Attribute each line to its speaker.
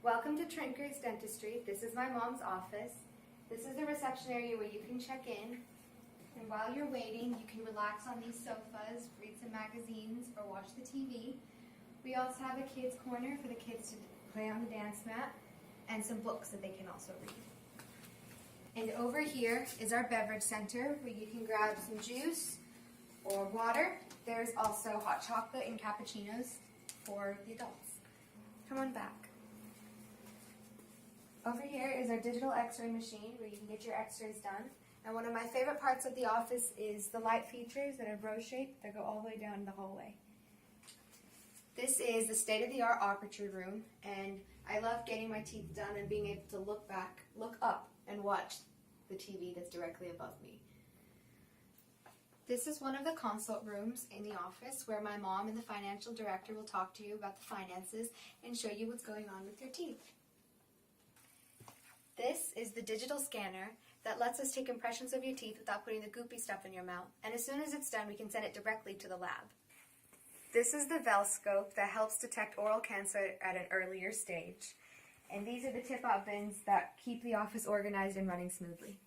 Speaker 1: Welcome to Twin Creeks Dentistry. This is my mom's office. This is the reception area where you can check in. And while you're waiting, you can relax on these sofas, read some magazines, or watch the TV. We also have a kids' corner for the kids to play on the dance mat, and some books that they can also read. And over here is our beverage center where you can grab some juice or water. There's also hot chocolate and cappuccinos for the adults. Come on back. Over here is our digital x-ray machine where you can get your x-rays done. And one of my favorite parts of the office is the light features that are row-shaped that go all the way down the hallway. This is the state-of-the-art operator room, and I love getting my teeth done and being able to look up and watch the TV that's directly above me. This is one of the consult rooms in the office where my mom and the financial director will talk to you about the finances and show you what's going on with your teeth. This is the digital scanner that lets us take impressions of your teeth without putting the goopy stuff in your mouth. And as soon as it's done, we can send it directly to the lab. This is the Velscope that helps detect oral cancer at an earlier stage. And these are the tip-out bins that keep the office organized and running smoothly.